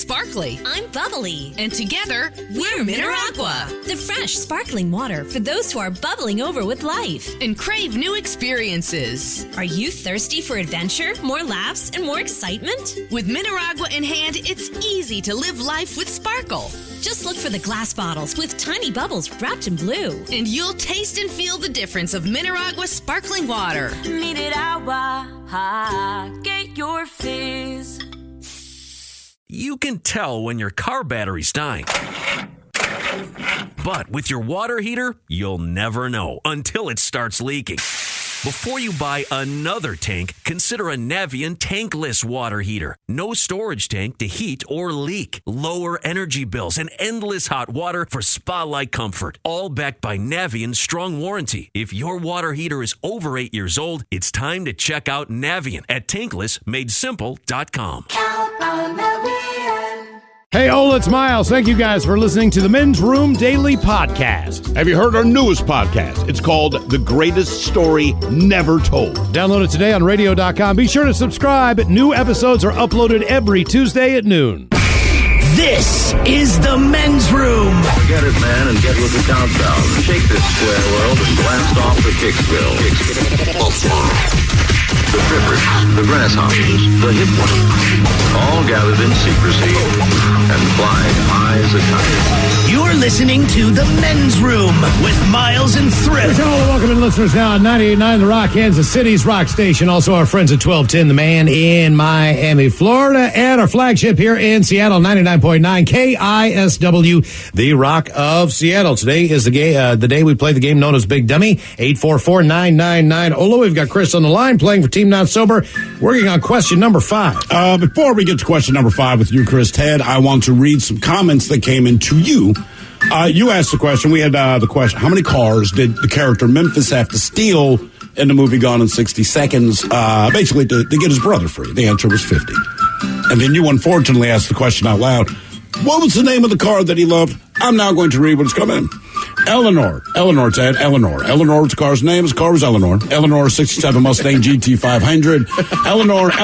sparkly. I'm bubbly. And together, we're Mineragua. The fresh, sparkling water for those who are bubbling over with life. And crave new experiences. Are you thirsty for adventure, more laughs, and more excitement? With Mineragua in hand, it's easy to live life with sparkle. Just look for the glass bottles with tiny bubbles wrapped in blue. And you'll taste and feel the difference of Mineragua sparkling water. Mineragua, get your fizz. You can tell when your car battery's dying. But with your water heater, you'll never know until it starts leaking. Before you buy another tank, consider a Navien tankless water heater. No storage tank to heat or leak. Lower energy bills and endless hot water for spa-like comfort. All backed by Navien's strong warranty. If your water heater is over 8 years old, it's time to check out Navien at tanklessmadesimple.com. Count on Navien. Hey, Ola, it's Miles. Thank you guys for listening to the Men's Room Daily Podcast. Have you heard our newest podcast? It's called The Greatest Story Never Told. Download it today on radio.com. Be sure to subscribe. New episodes are uploaded every Tuesday at noon. This is the Men's Room. Get it, man, and get with the countdown. Shake this square world and blast off the Kicksville. The trippers, the grasshoppers, the hip ones, all gathered in secrecy and flying high as a kite. You're listening to the Men's Room with Miles and Thrill. Welcome in, listeners, now on 98.9 The Rock, Kansas City's rock station. Also our friends at 1210 The Man in Miami, Florida, and our flagship here in Seattle, 99.9 KISW, The Rock of Seattle. Today is the day we play the game known as Big Dummy. 844-999. Ola, we've got Chris on the line playing for Team Not Sober, working on question number 5. Before we get to question number 5 with you, Chris Ted, I want to read some comments that came in to you. You asked the question. We had the question, how many cars did the character Memphis have to steal in the movie Gone in 60 Seconds, basically to get his brother free? The answer was 50. And then you unfortunately asked the question out loud. What was the name of the car that he loved? I'm now going to read what's coming. Eleanor, Ted, Eleanor. Eleanor's car's name. His car was Eleanor. Eleanor, 67 Mustang GT 500. Eleanor's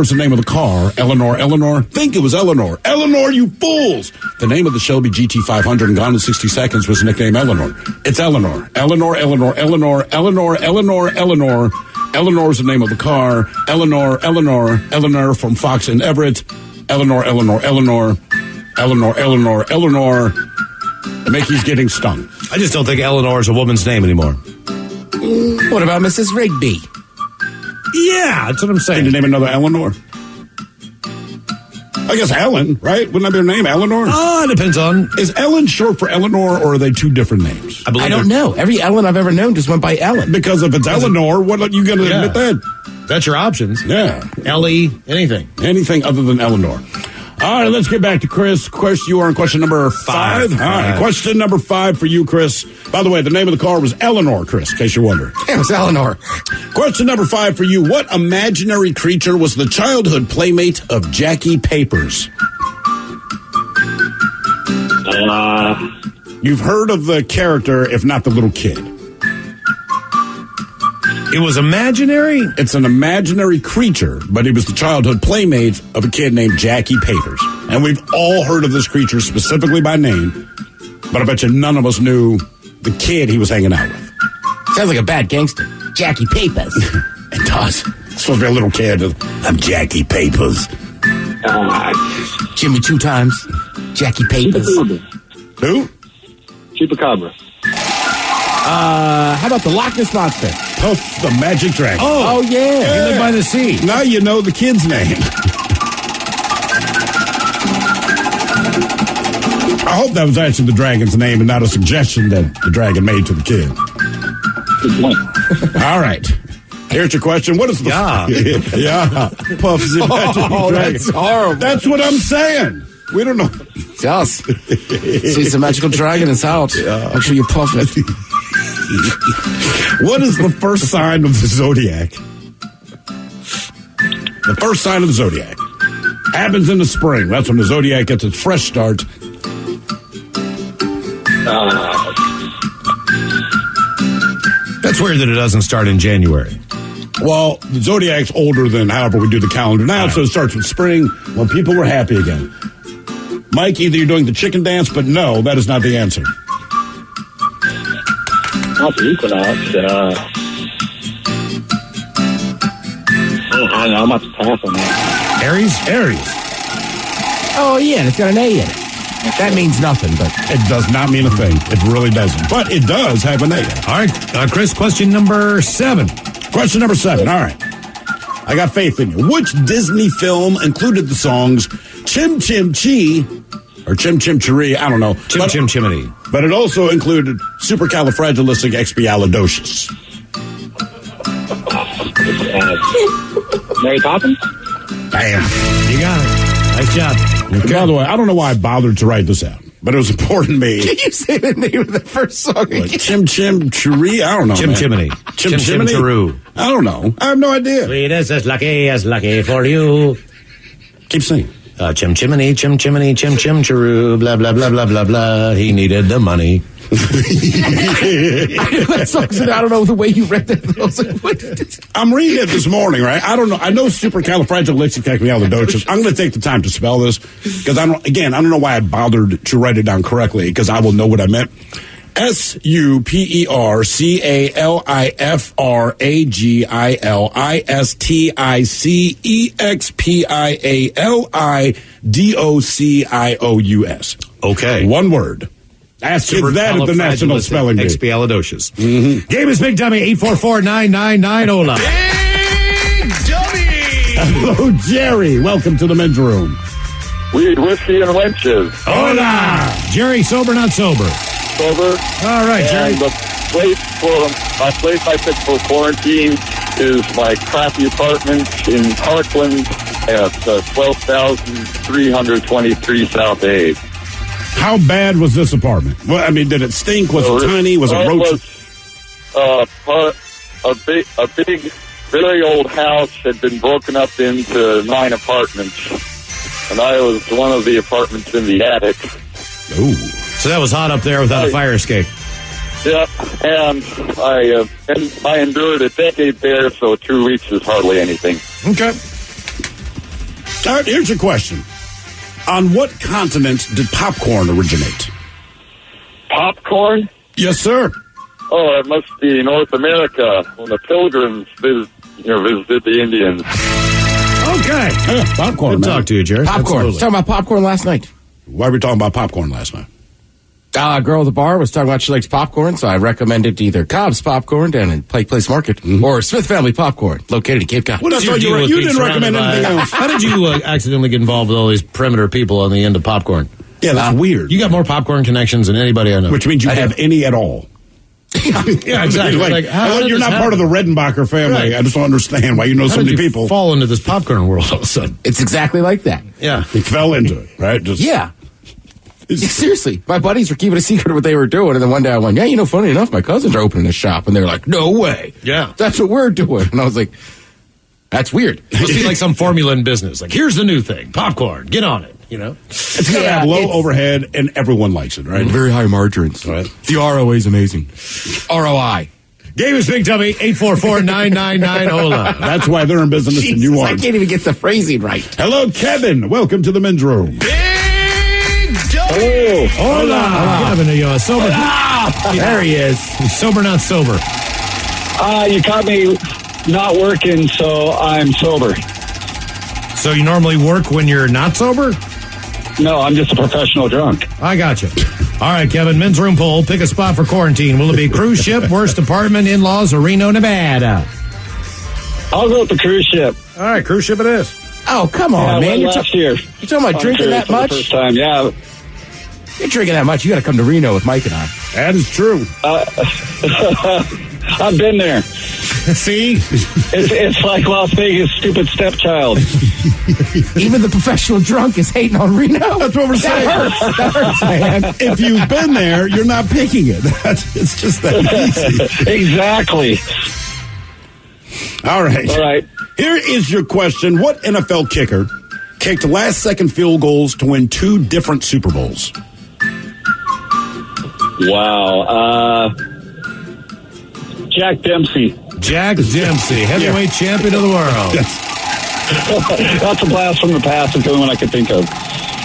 the name of the car. Eleanor. Think it was Eleanor. Eleanor, you fools! The name of the Shelby GT 500 and Gone in 60 Seconds was nicknamed Eleanor. It's Eleanor. Eleanor. Eleanor's the name of the car. Eleanor from Fox and Everett. Eleanor. Mickey's getting stung. I just don't think Eleanor is a woman's name anymore. What about Mrs. Rigby? Yeah, that's what I'm saying. Can you name another Eleanor? I guess Ellen, right? Wouldn't that be her name, Eleanor? It depends on. Is Ellen short for Eleanor, or are they two different names? I don't know. Every Ellen I've ever known just went by Ellen. Because if it's Eleanor, what are you going to admit that? That's your options. Yeah. Ellie, anything. Anything other than Eleanor. All right, let's get back to Chris. Chris, you are on question number 5. All right, question number 5 for you, Chris. By the way, the name of the car was Eleanor, Chris, in case you're wondering. Yeah, it was Eleanor. Question number 5 for you. What imaginary creature was the childhood playmate of Jackie Papers? You've heard of the character, if not the little kid. It was imaginary? It's an imaginary creature, but he was the childhood playmate of a kid named Jackie Papers. And we've all heard of this creature specifically by name, but I bet you none of us knew the kid he was hanging out with. Sounds like a bad gangster. Jackie Papers. It does. It's supposed to be a little kid. I'm Jackie Papers. Jimmy 2 times. Jackie Papers. Who? Chupacabra. How about the Loch Ness Monster? Puff the Magic Dragon. Oh yeah. He lived by the sea. Now you know the kid's name. I hope that was actually the dragon's name and not a suggestion that the dragon made to the kid. Good point. All right. Here's your question. What is the... Yeah. Puff's the Magic Dragon. That's horrible. That's what I'm saying. We don't know. Yes. See, it's a magical dragon. It's out. Yeah. Make sure you puff it. What is the first sign of the zodiac? The first sign of the zodiac happens in the spring. That's when the zodiac gets its fresh start. That's weird that it doesn't start in January. Well, the Zodiac's older than however we do the calendar now, so it starts with spring when people were happy again. Mike, either you're doing the chicken dance, but no, that is not the answer. Not the equinox. I don't know. I'm about to pass on that. Aries. Oh, yeah, it's got an A in it. That means nothing, but it does not mean a thing. It really doesn't. But it does have an A. All right, Chris, question number 7. Question number 7. All right. I got faith in you. Which Disney film included the songs Chim Chim Chee or Chim Chim Chiree? I don't know. Chim Chim Chimney. But it also included Supercalifragilisticexpialidocious. Mary Poppins? Bam. You got it. Nice job. Okay. By the way, I don't know why I bothered to write this out, but it was important to me. Can you say the name of the first song again? Chim Chim Chiree? I don't know. Chim Chimney. Chim Chiroo. I don't know. I have no idea. Sweet as lucky for you. Keep singing. Chim Chimney, Chim Chimney, Chim Chim Chiroo, blah, blah, blah, blah, blah, blah. He needed the money. I don't know the way you read that. I'm reading it this morning, right? I don't know. I know supercalifragilisticexpialidocious. I'm going to take the time to spell this because I don't know why I bothered to write it down correctly because I will know what I meant. Supercalifragilisticexpialidocious. Okay. One word. Ask kids that at the National Spelling Bee. Expialidocious. Mm-hmm. Game is Big Dummy, 844-999-OLA. Big Dummy! Hello, Jerry. Welcome to the men's room. Weed, whiskey, and wenches. Hola! Jerry, sober, not sober? Sober. All right, Jerry. And the place I picked for quarantine is my crappy apartment in Parkland at 12,323 South 8th. How bad was this apartment? Well, I mean, did it stink? Was it tiny? Was it roach? A big, very old house had been broken up into 9 apartments, and I was one of the apartments in the attic. Ooh. So that was hot up there without a fire escape. Yeah, and I endured a decade there, so 2 weeks is hardly anything. Okay. All right, here's your question. On what continent did popcorn originate? Popcorn? Yes, sir. Oh, it must be North America when the Pilgrims visited the Indians. Okay. Yeah, popcorn. Good talk to you, Jerry. Popcorn. Talking about popcorn last night. Why were we talking about popcorn last night? A girl at the bar was talking about she likes popcorn, so I recommended either Cobb's Popcorn down in Pike Place Market or Smith Family Popcorn, located in Cape Cod. What did you didn't recommend anything else. How did you accidentally get involved with all these perimeter people on the end of popcorn? Yeah, that's weird. You got more popcorn connections than anybody I know. Which means you have any at all. Yeah, exactly. You're not part of the Redenbacher family. Right. I just don't understand why you know so many people. Fall into this popcorn world all of a sudden. It's exactly like that. Yeah. He fell into it, right? Yeah. Seriously, my buddies were keeping a secret of what they were doing, and then one day I went, yeah, funny enough, my cousins are opening a shop, and they were like, no way. Yeah. That's what we're doing. And I was like, that's weird. It must be like some formula in business. Like, here's the new thing, popcorn, get on it, It's got to have low overhead, and everyone likes it, right? Very high margarines. Right. The ROA is amazing. ROI. Game is Big Dummy, 844-999-OLA. That's why they're in business and you aren't. I can't even get the phrasing right. Hello, Kevin. Welcome to the men's room. Hello. Hola. Kevin, are you sober? There he is. Sober, not sober? You caught me not working, so I'm sober. So you normally work when you're not sober? No, I'm just a professional drunk. I got you. All right, Kevin, men's room poll. Pick a spot for quarantine. Will it be cruise ship, worst apartment, in-laws, or Reno, Nevada? I'll go with the cruise ship. All right, cruise ship it is. Oh, come on, man. You're talking about drinking that much? First time, yeah. You're drinking that much, you got to come to Reno with Mike and I. That is true. I've been there. See? It's like Las Vegas' stupid stepchild. Even the professional drunk is hating on Reno. That's what we're saying. That hurts, man. If you've been there, you're not picking it. It's just that easy. Exactly. All right. Here is your question. What NFL kicker kicked last-second field goals to win 2 different Super Bowls? Wow. Jack Dempsey. Jack Dempsey, heavyweight champion of the world. That's a blast from the past. It's the only one I could think of.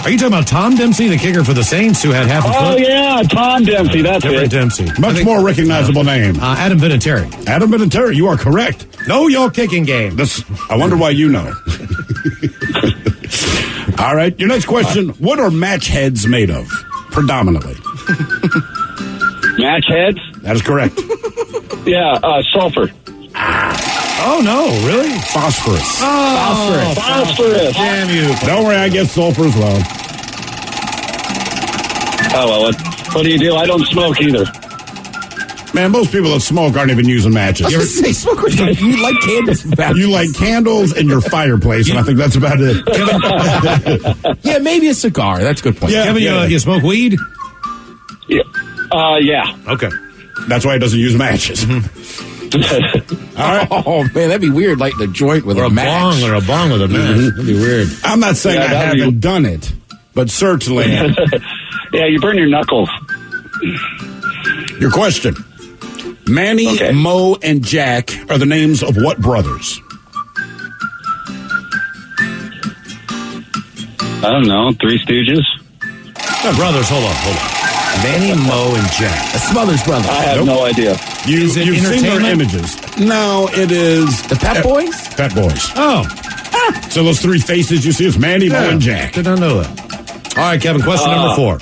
Are you talking about Tom Dempsey, the kicker for the Saints, who had half a foot? Oh, yeah, Tom Dempsey. That's different it. Dempsey. Much more recognizable name. Adam Vinatieri. Adam Vinatieri, you are correct. Know your kicking game. I wonder why you know. All right, your next question. What are match heads made of, predominantly? Match heads? That is correct. Yeah, sulfur. Oh, no, really? Phosphorus. Oh, Phosphorus. Damn you. Don't worry, I get sulfur as well. Oh, well, what do you do? I don't smoke either. Man, most people that smoke aren't even using matches. Say, smokers, you like candles. You like candles in your fireplace, and I think that's about it. Yeah, maybe a cigar. That's a good point. Yeah, Kevin, you smoke weed? Yeah. Yeah. Okay. That's why he doesn't use matches. All right. Oh, man, that'd be weird, lighting a joint with Or a match. bong, or a bong with a match. That'd be weird. I'm not saying I haven't done it, but certainly. Yeah, you burn your knuckles. Your question. Manny, Mo, and Jack are the names of what brothers? I don't know. Three Stooges? Brothers, hold on. Manny, Mo, and Jack. A Smothers Brothers. I have no idea. Is it You've seen their entertainment? images. No, it is The Pet Boys? Pet Boys. Oh. So those three faces you see is Manny, Mo, and Jack. Did not know that. All right, Kevin, question number 4.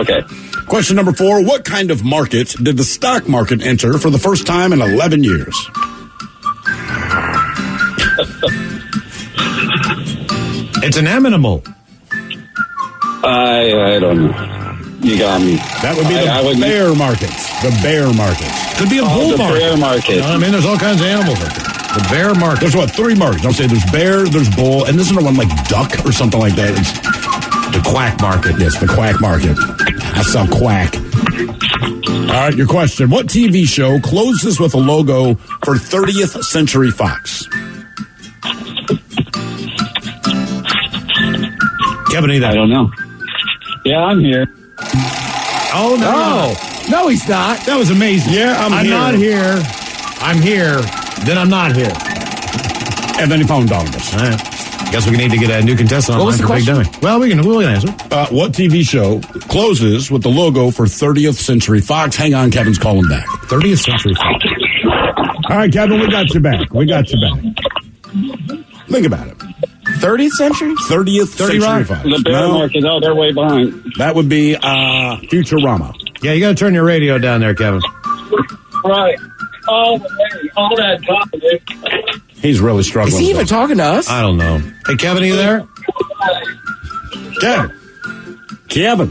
Okay. Question number 4. What kind of market did the stock market enter for the first time in 11 years? It's an animal. I don't know. You got me. That would be the bear market. The bear market. Could be a bull the market. bear market. You know what I mean? There's all kinds of animals out there. The bear market. There's what, 3 markets? I'll say there's bear, there's bull, and isn't there one like duck or something like that? It's The quack market. yes, the quack market. I saw quack. All right, your question. What TV show closes with a logo for 30th Century Fox? Kevin, either. I don't know. Yeah, I'm here. Oh, no. No, he's not. That was amazing. Yeah, I'm here. not here. I'm here. Then I'm not here. And then he phoned all of us. All right. Guess we need to get a new contestant What online was the for Big Dummy. Well, we'll answer. What TV show closes with the logo for 30th Century Fox? Hang on, Kevin's calling back. 30th Century Fox. All right, Kevin, we got you back. Think about it. 30th century? 30th Century Rock? Fox. The bear market. Oh, they're way behind. That would be Futurama. Yeah, you got to turn your radio down there, Kevin. Right. All that time, dude. He's really struggling. Is he even talking to us? I don't know. Hey, Kevin, are you there? Kevin.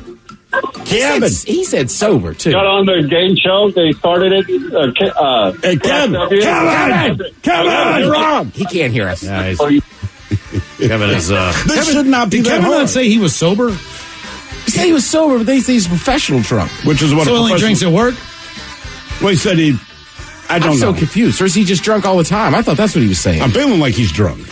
He said sober, too. Got on the game show. They started it. Hey, Kevin. Kevin, you're on. He can't hear us. Yeah, Kevin is. This should not be Did that Kevin hard. not say he was sober? He said he was sober, but they say he's a professional drunk. Which is what So a he only professional- drinks at work? Well, he said he... I don't I'm know. so confused. Or is he just drunk all the time? I thought that's what he was saying. I'm feeling like he's drunk.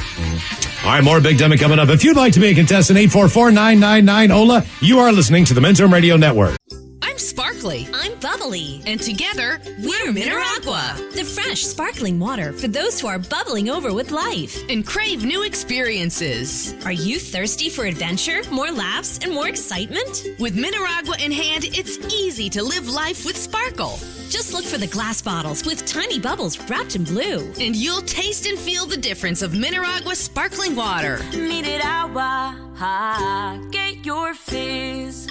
All right, more Big Dummy coming up. If you'd like to be a contestant, 844-999-OLA. You are listening to the Mentorum Radio Network. I'm Sparkly. I'm bubbly. And together, we're Mineragua. The fresh, sparkling water for those who are bubbling over with life. And crave new experiences. Are you thirsty for adventure, more laughs, and more excitement? With Mineragua in hand, it's easy to live life with sparkle. Just look for the glass bottles with tiny bubbles wrapped in blue. And you'll taste and feel the difference of Mineragua sparkling water. Mineragua, get your fizz.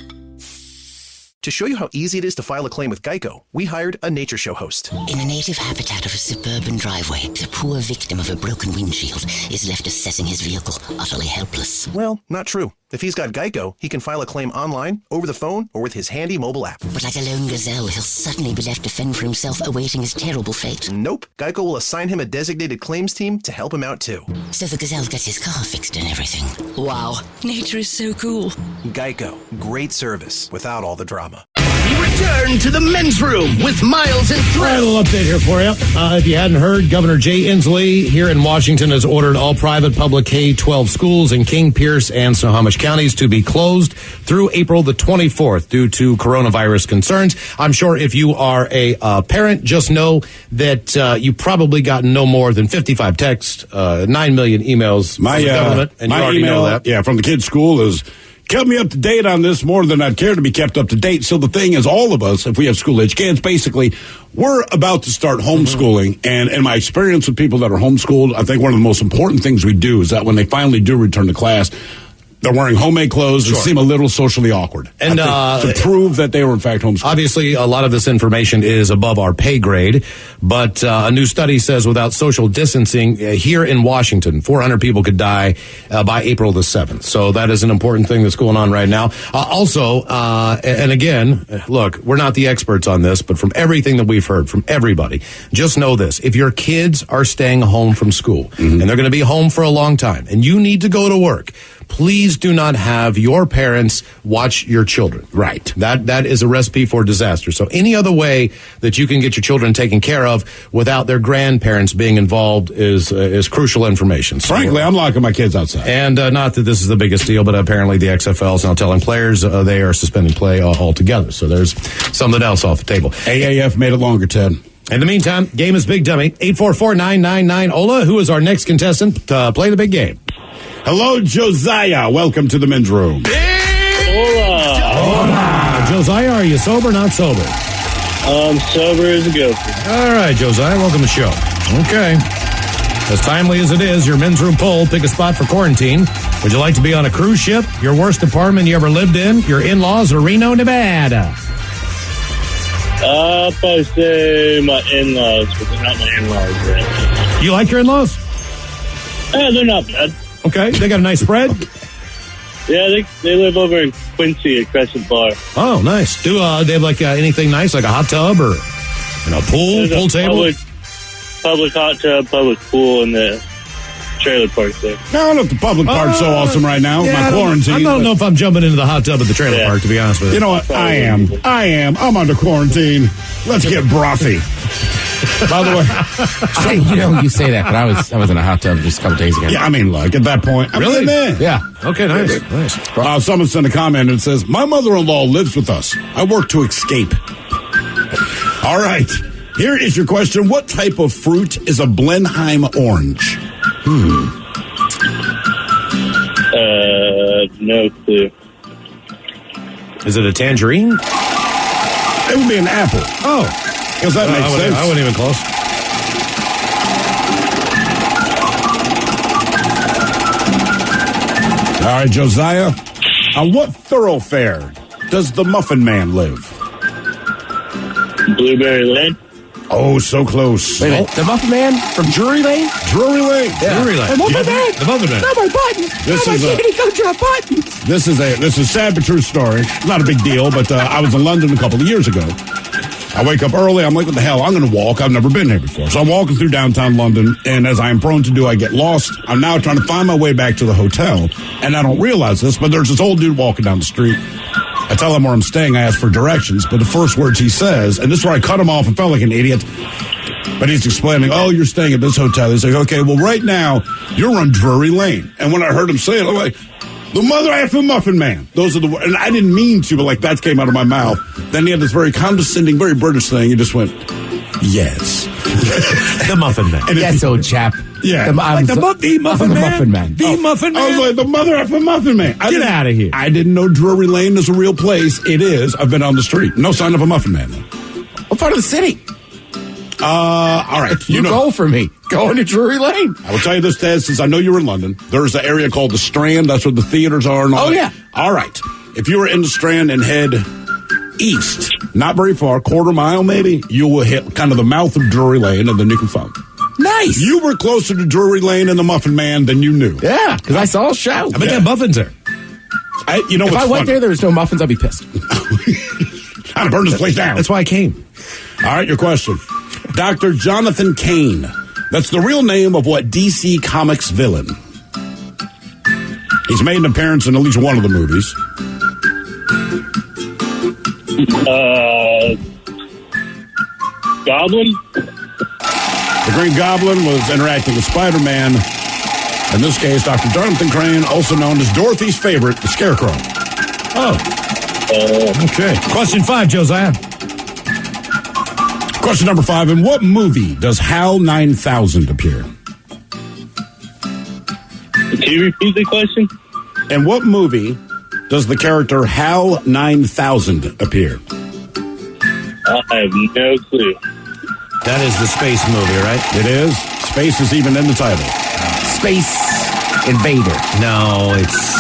To show you how easy it is to file a claim with Geico, we hired a nature show host. In the native habitat of a suburban driveway, the poor victim of a broken windshield is left assessing his vehicle, utterly helpless. Well, not true. If he's got Geico, he can file a claim online, over the phone, or with his handy mobile app. But like a lone gazelle, he'll suddenly be left to fend for himself, awaiting his terrible fate. Nope. Geico will assign him a designated claims team to help him out too. So the gazelle gets his car fixed and everything. Wow, nature is so cool. Geico. Great service without all the drama. He Return to the men's room with Miles and All right, a Thrill. little update here for you. If you hadn't heard, Governor Jay Inslee here in Washington has ordered all private public K-12 schools in King, Pierce, and Snohomish counties to be closed through April the 24th due to coronavirus concerns. I'm sure if you are a parent, just know that you probably got no more than 55 texts, 9 million emails from the government, and you already know that. Yeah, from the kids' school is, kept me up to date on this more than I'd care to be kept up to date. So the thing is, all of us, if we have school-age kids, basically, we're about to start homeschooling. And in my experience with people that are homeschooled, I think one of the most important things we do is that when they finally do return to class, they're wearing homemade clothes and seem a little socially awkward. And to prove that they were, in fact, homeschooled. Obviously, a lot of this information is above our pay grade, but a new study says without social distancing here in Washington, 400 people could die by April the 7th. So that is an important thing that's going on right now. Also, and again, look, we're not the experts on this, but from everything that we've heard from everybody, just know this. If your kids are staying home from school, and they're going to be home for a long time, and you need to go to work, please do not have your parents watch your children. Right. That is a recipe for disaster. So any other way that you can get your children taken care of without their grandparents being involved is crucial information. So, frankly, I'm locking my kids outside. And not that this is the biggest deal, but apparently the XFL is now telling players they are suspending play altogether. So there's something else off the table. AAF made it longer, Ted. In the meantime, game is Big Dummy. 844-999. Ola, who is our next contestant to play the big game? Hello, Josiah. Welcome to the men's room. Hola. Josiah, are you sober or not sober? Sober as a gopher. All right, Josiah, welcome to the show. Okay. As timely as it is, your men's room poll, pick a spot for quarantine. Would you like to be on a cruise ship, your worst apartment you ever lived in, your in-laws, or Reno, Nevada? I'll probably say my in-laws, but they're not my in-laws, right? You like your in-laws? Yeah, they're not bad. Okay, they got a nice spread? Yeah, they live over in Quincy at Crescent Bar. Oh, nice. Do they have like anything nice, like a hot tub or pool table? Public hot tub, public pool in the trailer park there. I don't know if the public park's so awesome right now with my quarantine. I don't know if I'm jumping into the hot tub at the trailer park, to be honest with you. You know what? I am. I'm under quarantine. Let's get brothy. By the way, you say that, but I was in a hot tub just a couple days ago. Yeah, I mean, like at that point, really? Yeah. Okay, nice. Someone sent a comment and says, "My mother-in-law lives with us. I work to escape." All right, here is your question: what type of fruit is a Blenheim orange? No clue. Is it a tangerine? It would be an apple. Oh. Because that makes sense. I wasn't even close. All right, Josiah. On what thoroughfare does the Muffin Man live? Blueberry Lane. Oh, so close. Wait a minute, the Muffin Man from Drury Lane? Drury Lane. Yeah. Drury Lane. The Muffin Man. The Muffin Man. Not my button. This Not is my a- kitty go drop buttons. This is a sad but true story. Not a big deal, but I was in London a couple of years ago. I wake up early. I'm like, what the hell? I'm going to walk. I've never been here before. So I'm walking through downtown London, and as I am prone to do, I get lost. I'm now trying to find my way back to the hotel, and I don't realize this, but there's this old dude walking down the street. I tell him where I'm staying. I ask for directions, but the first words he says, and this is where I cut him off and felt like an idiot, but he's explaining, oh, you're staying at this hotel. He's like, okay, well, right now, you're on Drury Lane. And when I heard him say it, I'm like, the mother effing Muffin Man. Those are the words. And I didn't mean to, but like that came out of my mouth. Then he had this very condescending, very British thing. He just went, yes. The Muffin Man. Yes, old chap. Yeah. The Muffin Man. The Muffin Man. The Muffin Man. I was like, the mother effing Muffin Man. Get out of here. I didn't know Drury Lane is a real place. It is. I've been on the street. No sign of a Muffin Man, though. What part of the city? All right. You go for me. Going to Drury Lane. I will tell you this, Ted, since I know you're in London. There's an area called the Strand. That's where the theaters are. And all Oh, that. yeah. All right. If you were in the Strand and head east, not very far, quarter mile maybe, you will hit kind of the mouth of Drury Lane, and then you can follow. Nice. You were closer to Drury Lane and the Muffin Man than you knew. Yeah, because I saw a show. I bet they have muffins there. You know if what's I went funny? there was no muffins, I'd be pissed. I'd burn this place down. That's why I came. All right, your question. Dr. Jonathan Kane. That's the real name of what DC Comics villain? He's made an appearance in at least one of the movies. Goblin? The Green Goblin was interacting with Spider-Man. In this case, Dr. Jonathan Crane, also known as Dorothy's favorite, the Scarecrow. Okay. Question 5, Josiah. Question number 5. In what movie does HAL 9000 appear? Can you repeat the question? In what movie does the character HAL 9000 appear? I have no clue. That is the space movie, right? It is. Space is even in the title. Space Invader. No, it's...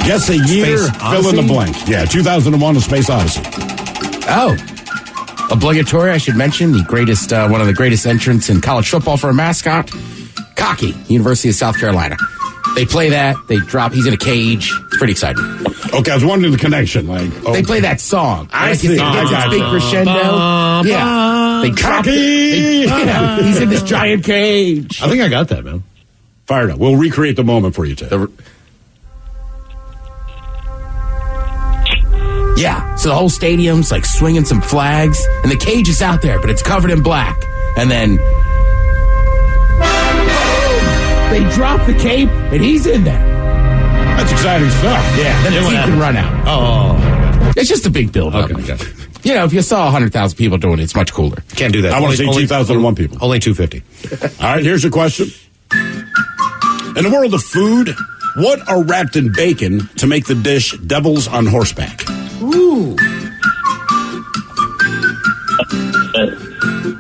Guess a year, fill in the blank. Yeah, 2001, A Space Odyssey. Oh. Obligatory, I should mention, the greatest, one of the greatest entrants in college football for a mascot. Cocky, University of South Carolina. They play that. They drop. He's in a cage. It's pretty exciting. Okay, I was wondering the connection. They play that song. I see. It's big crescendo. Yeah. They drop it. He's in this giant cage. I think I got that, man. Fired up. We'll recreate the moment for you, Ted. Yeah. So the whole stadium's like swinging some flags, and the cage is out there, but it's covered in black. And then they drop the cape, and he's in there. That's exciting stuff. Yeah. Then the team can run out. Oh. It's just a big build-up. Okay. You know, if you saw 100,000 people doing it, it's much cooler. Can't do that. I want to see 2001 people. Only 250. All right, here's your question. In the world of food, what are wrapped in bacon to make the dish Devils on Horseback? Ooh.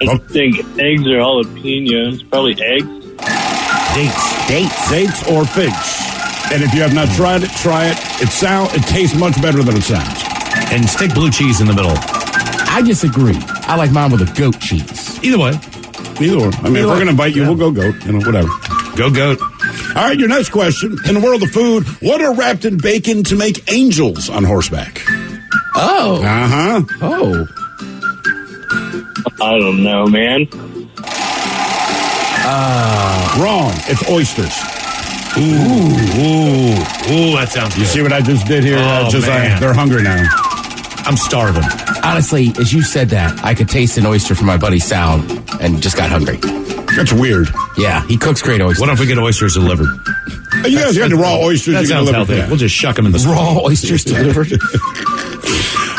I think eggs or jalapenos. Probably eggs. Dates or figs. And if you have not tried it, try it. It tastes much better than it sounds. And stick blue cheese in the middle. I disagree. I like mine with a goat cheese. Either way. I mean, if we're going to invite you, we'll go goat. Whatever. Go goat. All right, your next question. In the world of food, what are wrapped in bacon to make angels on horseback? Oh. Uh-huh. Oh. I don't know, man. Wrong. It's oysters. Ooh, that sounds good. You see what I just did here? Man. They're hungry now. I'm starving. Honestly, as you said that, I could taste an oyster from my buddy Sal and just got hungry. That's weird. Yeah, he cooks great oysters. What if we get oysters delivered? You guys got the raw oysters. That sounds healthy. Yeah. We'll just shuck them in the raw oysters delivered.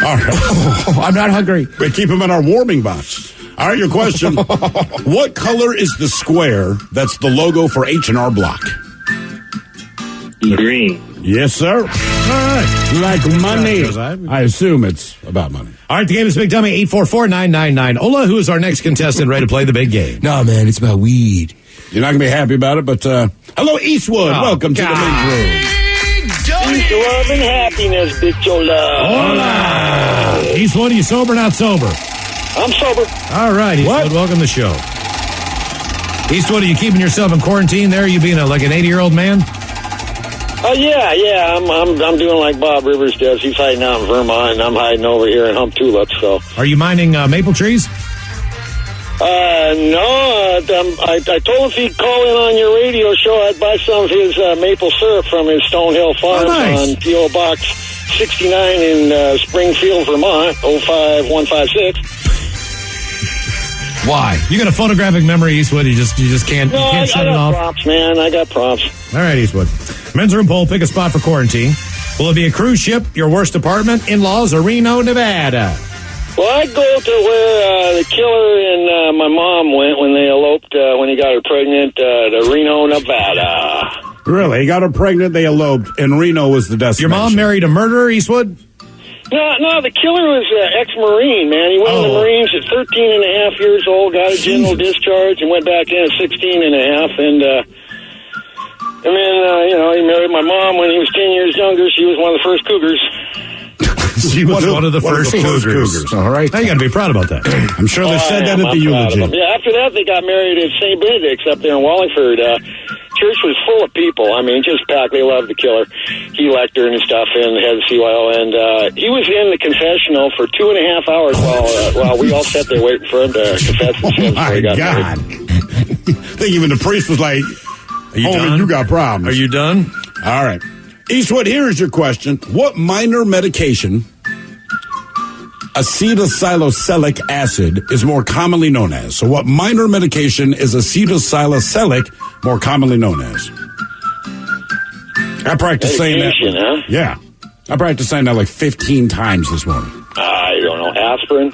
All right. Oh, I'm not hungry. We keep them in our warming box. All right, your question. What color is the square that's the logo for H&R Block? Green. Yes, sir. All right. Like money. I assume it's about money. All right, the game is Big Dummy, 844-999. Ola, who is our next contestant ready to play the big game? No, man, it's about weed. You're not going to be happy about it, but hello, Eastwood. Welcome to the men's room. Peace, love, and happiness, Bichola. Hola. Eastwood, are you sober or not sober? I'm sober. All right, Eastwood, welcome to the show. Eastwood, are you keeping yourself in quarantine there? You being like an 80-year-old man? Yeah. I'm doing like Bob Rivers does. He's hiding out in Vermont, and I'm hiding over here in Hump Tulips. So, are you minding maple trees? No. I told him if he'd call in on your radio show, I'd buy some of his maple syrup from his Stonehill Farm on P.O. Box 69 in Springfield, Vermont, 05156. Why? You got a photographic memory, Eastwood. You just can't. No, you can't shut it off. Props, man. I got props. All right, Eastwood. Men's room poll. Pick a spot for quarantine. Will it be a cruise ship, your worst apartment, in-laws, or Reno, Nevada? Well, I'd go to where the killer and my mom went when they eloped, when he got her pregnant, to Reno, Nevada. Really? He got her pregnant, they eloped, and Reno was the destination. Your mom married a murderer, Eastwood? No, the killer was ex-Marine, man. He went in the Marines at 13 and a half years old, got a general discharge, and went back in at 16 and a half, and then, he married my mom when he was 10 years younger. She was one of the first cougars. She was one of the first cougars. All right. Now you got to be proud about that. I'm sure they said that at the eulogy. Yeah, after that, they got married at St. Benedict's up there in Wallingford. Church was full of people. I mean, just packed. They loved the killer. He lectured and stuff and had the sea oil. And he was in the confessional for 2.5 hours while we all sat there waiting for him to confess his sins before he got married. I think even the priest was like, homie, you got problems. Are you done? All right. Eastwood, here is your question. What minor medication acetylsalicylic acid is more commonly known as? So what minor medication is acetylsalicylic more commonly known as? I practiced saying that. Huh? Yeah. I practiced saying that like 15 times this morning. I don't know. Aspirin?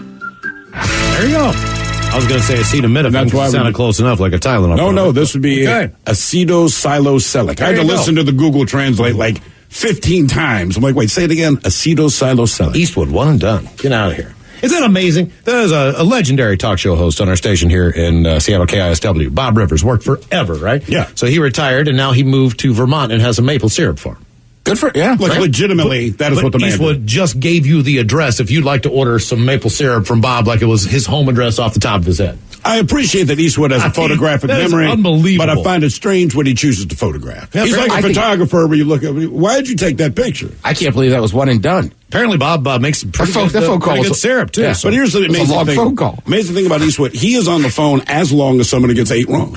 There you go. I was going to say acetaminophen. That's why it sounded close enough, like a Tylenol. No, this would be acetylsalicylic. I had to listen to the Google Translate like 15 times. I'm like, wait, say it again. Acetylsalicylic. Eastwood, one and done. Get out of here. Isn't that amazing? There's a legendary talk show host on our station here in Seattle, KISW. Bob Rivers worked forever, right? Yeah. So he retired, and now he moved to Vermont and has a maple syrup farm. Good for legitimately, that is what the man Eastwood did. just gave you the address if you'd like to order some maple syrup from Bob, like it was his home address off the top of his head. I appreciate that Eastwood has a photographic memory. Unbelievable. But I find it strange what he chooses to photograph. Yeah, he's like a photographer where you look at, why did you take that picture? I can't believe that was one and done. Apparently, Bob makes pretty good syrup, too. Yeah, so. But here's the amazing long thing. phone call. Amazing thing about Eastwood, he is on the phone as long as someone who gets 8 wrong.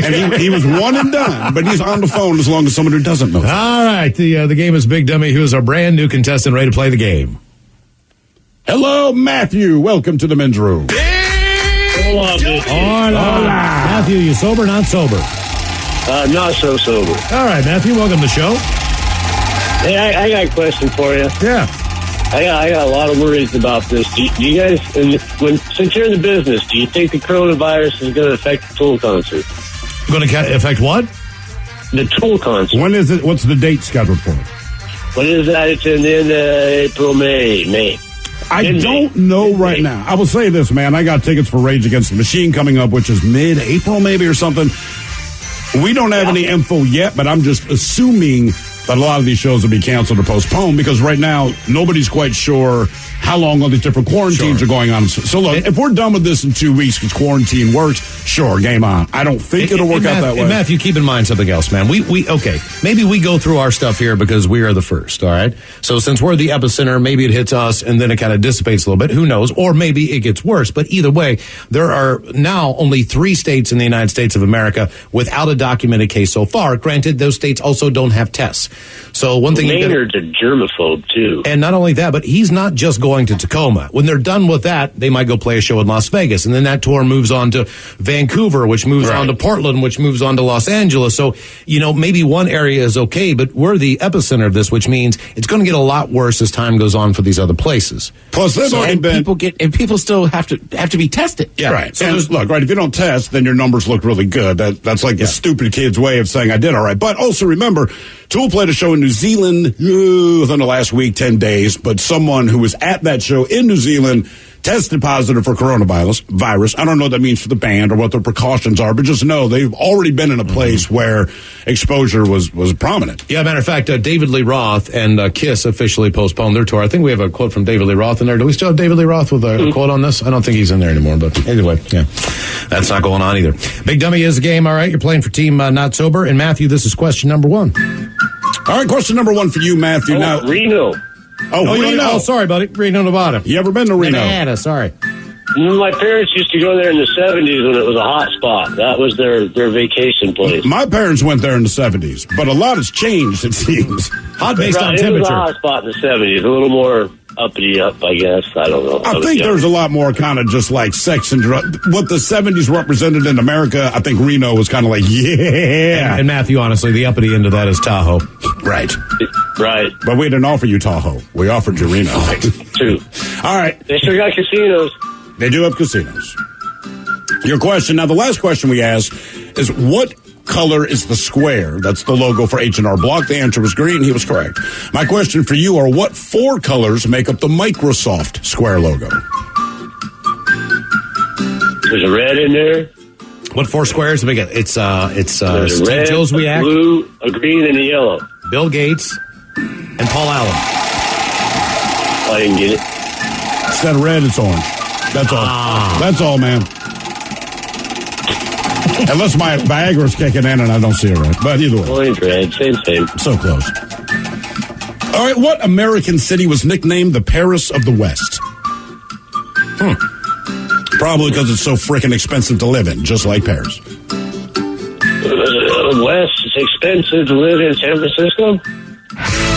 And he was one and done, but he's on the phone as long as someone who doesn't know. All right, the game is Big Dummy, who is our brand new contestant ready to play the game. Hello, Matthew. Welcome to the men's room. Hola. Matthew, you sober or not sober? Not so sober. All right, Matthew, welcome to the show. Hey, I got a question for you. Yeah. I got a lot of worries about this. Do you guys, since you're in the business, do you think the coronavirus is going to affect the Tool concert? Going to affect what? The Tool concert. When is it? What's the date scheduled for? What is that? It's in April, May. I don't know right now. I will say this, man. I got tickets for Rage Against the Machine coming up, which is mid-April maybe or something. We don't have any info yet, but I'm just assuming that a lot of these shows will be canceled or postponed because right now nobody's quite sure how long all these different quarantines are going on. So look, if we're done with this in 2 weeks because quarantine works, sure, game on. I don't think it'll work out that way. Matthew, keep in mind something else, man. Okay, maybe we go through our stuff here because we are the first, all right? So since we're the epicenter, maybe it hits us and then it kind of dissipates a little bit. Who knows? Or maybe it gets worse. But either way, there are now only 3 states in the United States of America without a documented case so far. Granted, those states also don't have tests. So one thing Maynard's a germaphobe, too. And not only that, but he's not just going to Tacoma. When they're done with that, they might go play a show in Las Vegas. And then that tour moves on to Vancouver, which moves on to Portland, which moves on to Los Angeles. So, maybe one area is okay, but we're the epicenter of this, which means it's going to get a lot worse as time goes on for these other places. Plus, there's already been people still have to be tested. Yeah, right. So look, right, if you don't test, then your numbers look really good. That's like the stupid kid's way of saying I did all right. But also remember, Tool played a show in New Zealand within the last week, 10 days, but someone who was at that show in New Zealand tested positive for coronavirus. I don't know what that means for the band or what the precautions are, but just know they've already been in a place where exposure was prominent. Yeah, matter of fact, David Lee Roth and KISS officially postponed their tour. I think we have a quote from David Lee Roth in there. Do we still have David Lee Roth with a quote on this? I don't think he's in there anymore, but anyway, yeah, that's not going on either. Big Dummy is the game. All right, you're playing for Team Not Sober. And Matthew, this is question number 1. All right, question number 1 for you, Matthew. Now, Reno. Reno. Oh, sorry, buddy. Reno, Nevada. You ever been to Reno? Nevada, sorry. My parents used to go there in the 70s when it was a hot spot. That was their vacation place. My parents went there in the 70s, but a lot has changed, it seems. Hot based on It was temperature. a hot spot in the 70s. A little more uppity up, I guess. I don't know. I think there's a lot more kind of just like sex and drug. What the 70s represented in America, I think Reno was kind of like, yeah. And Matthew, honestly, the uppity end of that is Tahoe. Right. Right. But we didn't offer you Tahoe. We offered you Reno. True. All right. They sure got casinos. They do have casinos. Your question. Now, the last question we asked is what color is the square? That's the logo for H&R Block. The answer was green. He was correct. My question for you are what 4 colors make up the Microsoft Square logo? There's a red in there. What 4 squares? It's There's a Steve red, Joswiak, a blue, a green, and a yellow. Bill Gates, and Paul Allen. I didn't get it. Instead of red, it's orange. That's all. That's all, man. Unless my Viagra's kicking in and I don't see it right. But either way. Orange, red, same. So close. All right, what American city was nicknamed the Paris of the West? Probably because it's so freaking expensive to live in, just like Paris. West, it's expensive to live in San Francisco?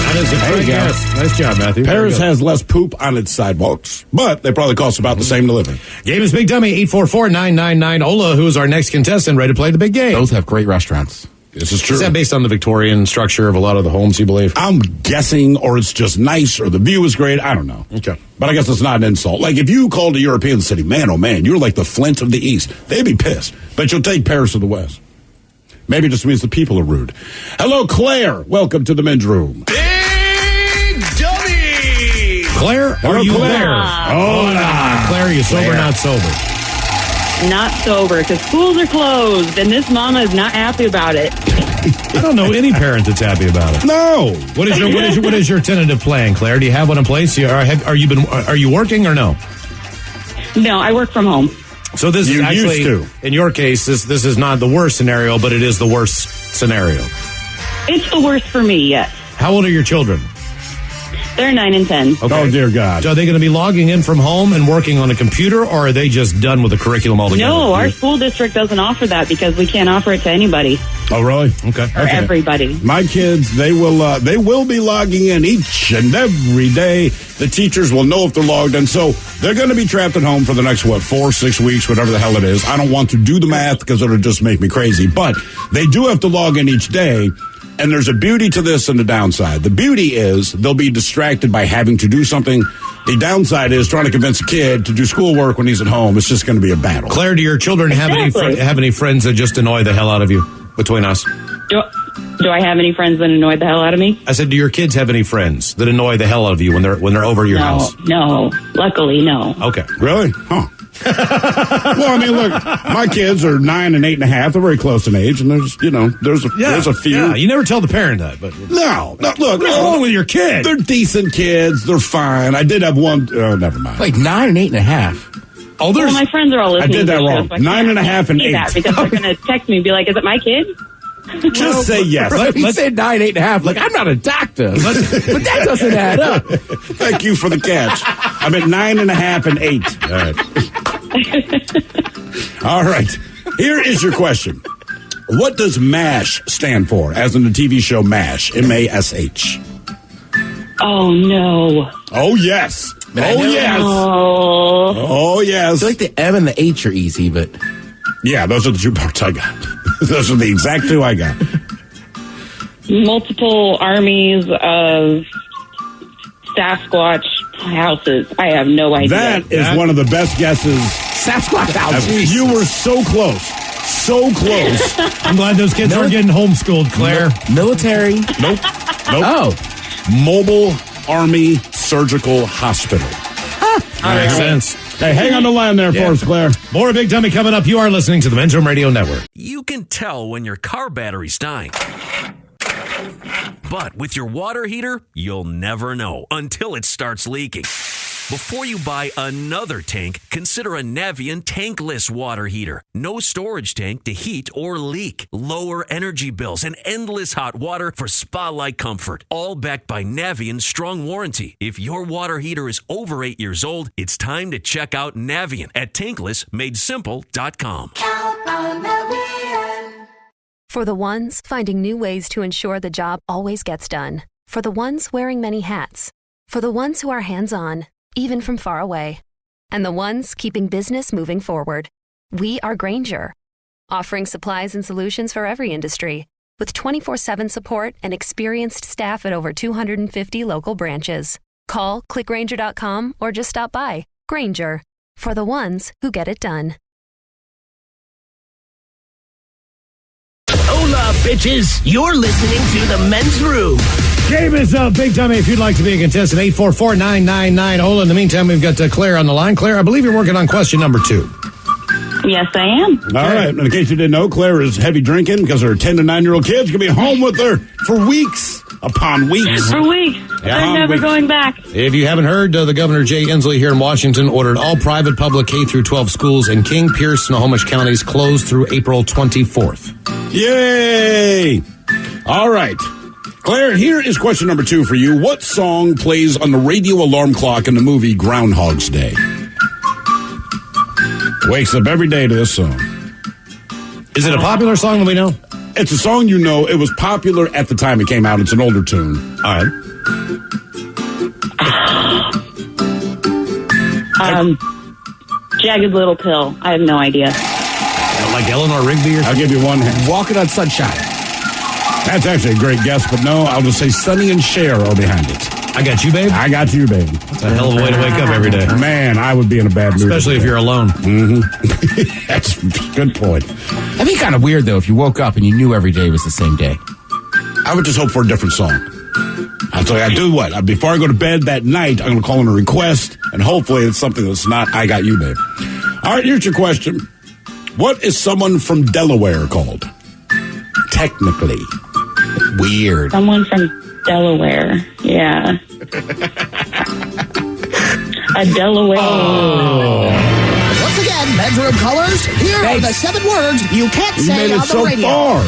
That is a great guess. Nice job, Matthew. Paris has less poop on its sidewalks, but they probably cost about the same to live in. Game is Big Dummy, 844-999. Ola, who is our next contestant, ready to play the big game. Both have great restaurants. This is true. Is that based on the Victorian structure of a lot of the homes, you believe? I'm guessing, or it's just nice, or the view is great. I don't know. Okay. But I guess it's not an insult. Like, if you called a European city, man, oh man, you're like the Flint of the East, they'd be pissed. But you'll take Paris of the West. Maybe it just means the people are rude. Hello, Claire. Welcome to the men's room. Big Dummy! Claire, are you Claire? there? Hola. Claire, are you sober or not sober? Not sober, because schools are closed, and this mama is not happy about it. I don't know any parent that's happy about it. No. What is your tentative plan, Claire? Do you have one in place? Are you working or no? No, I work from home. So this is actually, in your case, this is not the worst scenario, but it is the worst scenario. It's the worst for me, yes. How old are your children? They're 9 and 10. Okay. Oh, dear God. So are they going to be logging in from home and working on a computer, or are they just done with the curriculum altogether? No, our school district doesn't offer that because we can't offer it to anybody. Oh, really? Okay. Or everybody. My kids, they will be logging in each and every day. The teachers will know if they're logged in. So they're going to be trapped at home for the next, 4, 6 weeks, whatever the hell it is. I don't want to do the math because it'll just make me crazy. But they do have to log in each day. And there's a beauty to this and a downside. The beauty is they'll be distracted by having to do something. The downside is trying to convince a kid to do schoolwork when he's at home. It's just going to be a battle. Claire, do your children have any friends that just annoy the hell out of you between us? Do I have any friends that annoy the hell out of me? I said, do your kids have any friends that annoy the hell out of you when they're over your house? No. Luckily, no. Okay. Really? Huh. Well, I mean, look, my kids are 9 and 8.5. They're very close in age, and there's a few. Yeah, you never tell the parent that, but no, look, what's wrong with your kid? They're decent kids. They're fine. I did have one. Oh, never mind. Like 9 and 8.5. Oh, well, my friends are all listening. I did that wrong. 9.5 and 8. Because they're going to text me and be like, "Is it my kid?" Just say yes. He said 9, 8.5. Like, I'm not a doctor, but that doesn't add up. Thank you for the catch. I'm at 9.5 and 8. All right. All right. Here is your question. What does MASH stand for, as in the TV show MASH? M-A-S-H. Oh, no. Oh, yes. Oh, yes. Oh, yes. I feel like the M and the H are easy, but... Yeah, those are the 2 parts I got. Those are the exact 2 I got. Multiple armies of Sasquatch houses. I have no idea. That is one of the best guesses. Sasquatch houses. You were so close. So close. I'm glad those kids aren't getting homeschooled, Claire. Military. Nope. Oh. Mobile Army Surgical Hospital. That makes sense. Hey, hang on the line there for us, Claire. More Big Dummy coming up. You are listening to the Men's Room Radio Network. You can tell when your car battery's dying. But with your water heater, you'll never know until it starts leaking. Before you buy another tank, consider a Navien tankless water heater. No storage tank to heat or leak. Lower energy bills and endless hot water for spa-like comfort. All backed by Navien's strong warranty. If your water heater is over 8 years old, it's time to check out Navien at tanklessmadesimple.com. Count on Navien. For the ones finding new ways to ensure the job always gets done. For the ones wearing many hats. For the ones who are hands-on, even from far away. And the ones keeping business moving forward. We are Grainger, offering supplies and solutions for every industry, with 24/7 support and experienced staff at over 250 local branches. Call, clickgrainger.com, or just stop by. Grainger, for the ones who get it done. Hola, bitches. You're listening to the Men's Room. Game is up. Big Dummy, if you'd like to be a contestant, 844-999. Ola, in the meantime, we've got Claire on the line. Claire, I believe you're working on question number 2. Yes, I am. All right. In case you didn't know, Claire is heavy drinking because her 10 to 9-year-old kids going to be home with her for weeks upon weeks. For weeks. I'm never going back. If you haven't heard, the Governor Jay Inslee here in Washington ordered all private public K-12 schools in King, Pierce, Snohomish counties closed through April 24th. Yay! All right. Claire, here is question number 2 for you. What song plays on the radio alarm clock in the movie Groundhog's Day? Wakes up every day to this song. Is it a popular song that we know? It's a song you know. It was popular at the time it came out. It's an older tune. All right. Jagged Little Pill. I have no idea. Like Eleanor Rigby or something? I'll give you one hand. Walking on Sunshine. That's actually a great guess, but no, I'll just say Sonny and Cher are behind it. I got you, babe. I got you, babe. That's a hell of a way to wake up every day. Man, I would be in a bad mood. Especially if you're alone. Mm-hmm. That's a good point. That'd be kind of weird, though, if you woke up and you knew every day was the same day. I would just hope for a different song. I'll tell you, I do what? Before I go to bed that night, I'm going to call in a request, and hopefully it's something that's not I Got You, Babe. All right, here's your question. What is someone from Delaware called? Technically. Weird. Someone from Delaware. Yeah. A Delaware. Oh. Once again, bedroom callers, here are the 7 words you can't say on the radio. Far.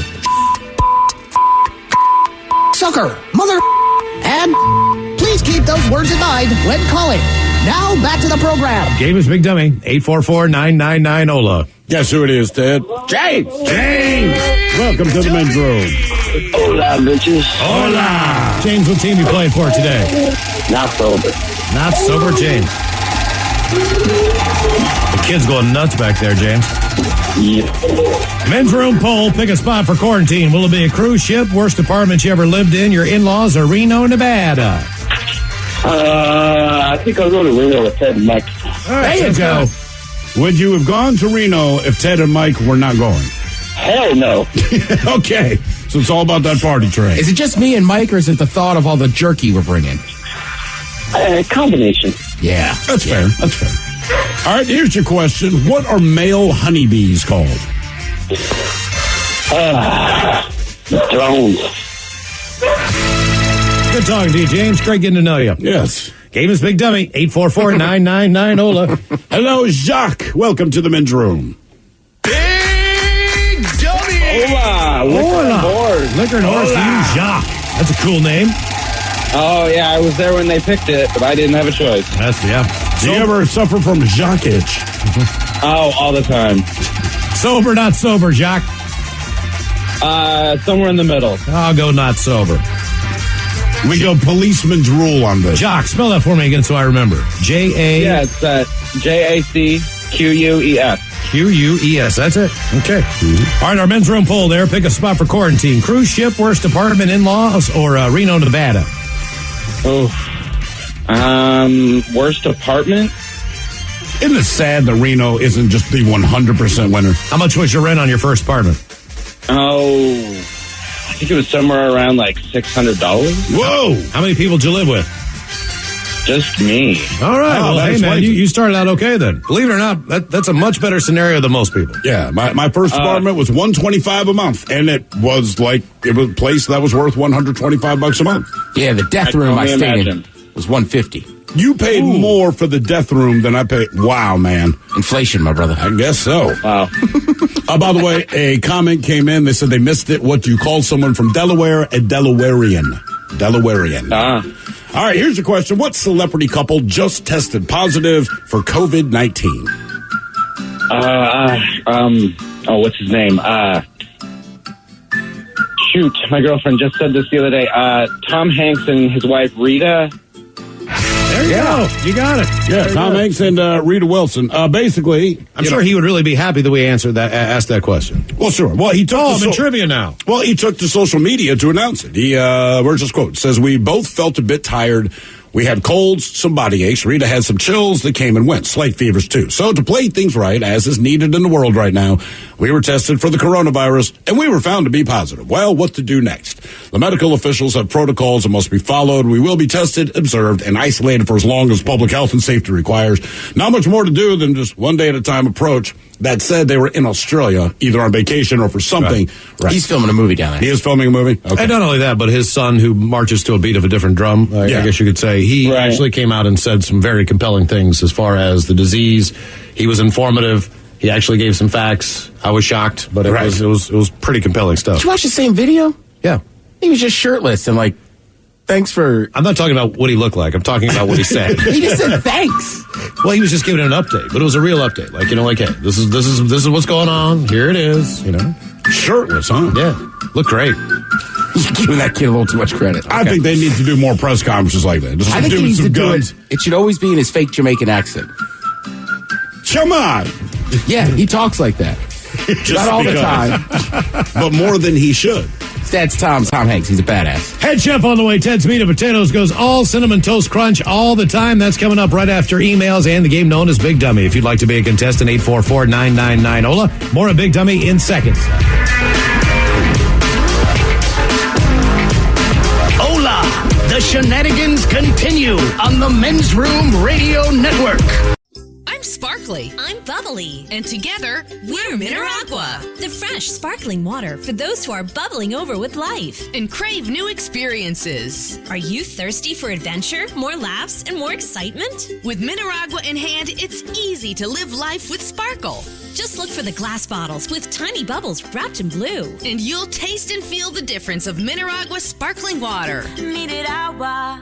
Sucker, mother, and please keep those words in mind when calling. Now, back to the program. Game is Big Dummy, 844-999-OLA. Guess who it is, Ted? James! James! Welcome to the men's room. Hola, bitches. Hola! James, what team you playing for today? Not sober. Not sober, James. The kid's going nuts back there, James. Yeah. Men's room poll, pick a spot for quarantine. Will it be a cruise ship, worst apartment you ever lived in, your in-laws, or Reno, Nevada? I think I'll go to Reno with Ted and Mike. Right, there you go. Would you have gone to Reno if Ted and Mike were not going? Hell no. Okay, so it's all about that party train. Is it just me and Mike, or is it the thought of all the jerky we're bringing? Combination. Yeah. That's fair. That's fair. All right, here's your question. What are male honeybees called? Drones. Good talking to you, James. Great getting to know you. Yes. Game is Big Dummy, 844-999-OLA. Hello, Jacques. Welcome to the men's room. Big Dummy! Hola. Liquor and Horse. Liquor and Horse to you, Jacques. That's a cool name. Oh, yeah, I was there when they picked it, but I didn't have a choice. That's, yeah. Do you ever suffer from Jacques itch? Oh, all the time. Sober, not sober, Jacques? Somewhere in the middle. I'll go not sober. We go policeman's rule on this. Jacques, spell that for me again so I remember. J-A... Yeah, it's Jacqueus. Queus, that's it. Okay. Mm-hmm. All right, our men's room poll there. Pick a spot for quarantine. Cruise ship, worst apartment, in-laws, or Reno, Nevada? Oh, worst apartment? Isn't it sad that Reno isn't just the 100% winner? How much was your rent on your first apartment? Oh, I think it was somewhere around like $600. Whoa! How many people did you live with? Just me. All right. Well, hey, man, you started out okay then. Believe it or not, that's a much better scenario than most people. Yeah, my first apartment was $125 a month, and it was a place that was worth $125 a month. Yeah, the death room I stayed in was $150. You paid more for the death room than I paid. Wow, man. Inflation, my brother. I guess so. Wow. By the way, a comment came in. They said they missed it. What you call someone from Delaware, a Delawarean. Delawarean. All right, here's your question. What celebrity couple just tested positive for COVID-19? What's his name? Shoot, my girlfriend just said this the other day. Tom Hanks and his wife, Rita. There you go. You got it. Yeah, Tom Hanks and Rita Wilson. Basically, I'm sure he would really be happy that we asked that question. Well, sure. Well, he took I'm in trivia now. Well, he took to social media to announce it. He, where's his quote? Says, "We both felt a bit tired. We had colds, some body aches. Rita had some chills that came and went, slight fevers too. So to play things right, as is needed in the world right now, we were tested for the coronavirus, and we were found to be positive. Well, what to do next? The medical officials have protocols that must be followed. We will be tested, observed, and isolated for as long as public health and safety requires. Not much more to do than just one day at a time approach." That said, they were in Australia, either on vacation or for something. Right. He's filming a movie down there. He is filming a movie? Okay. And not only that, but his son, who marches to a beat of a different drum, I guess you could say, he actually came out and said some very compelling things as far as the disease. He was informative. He actually gave some facts. I was shocked, but it was pretty compelling stuff. Did you watch the same video? Yeah. He was just shirtless and like, thanks for... I'm not talking about what he looked like. I'm talking about what he said. He just said thanks. Well, he was just giving an update, but it was a real update. Like, hey, this is what's going on. Here it is, Shirtless, huh? Yeah. Look great. You're giving that kid a little too much credit. I think they need to do more press conferences like that. Just I think he doing needs some to do guns. it should always be in his fake Jamaican accent. Come on. Yeah, he talks like that. Not all the time. But more than he should. That's Tom Hanks. He's a badass. Head chef on the way. Ted's Meat and Potatoes goes all Cinnamon Toast Crunch all the time. That's coming up right after emails and the game known as Big Dummy. If you'd like to be a contestant, 844-999-OLA. More of Big Dummy in seconds. Hola! The shenanigans continue on the Men's Room Radio Network. I'm Sparkly. I'm Bubbly. And together, we're Mineragua. The fresh, sparkling water for those who are bubbling over with life and crave new experiences. Are you thirsty for adventure, more laughs, and more excitement? With Mineragua in hand, it's easy to live life with sparkle. Just look for the glass bottles with tiny bubbles wrapped in blue. And you'll taste and feel the difference of Mineragua sparkling water. Mineragua.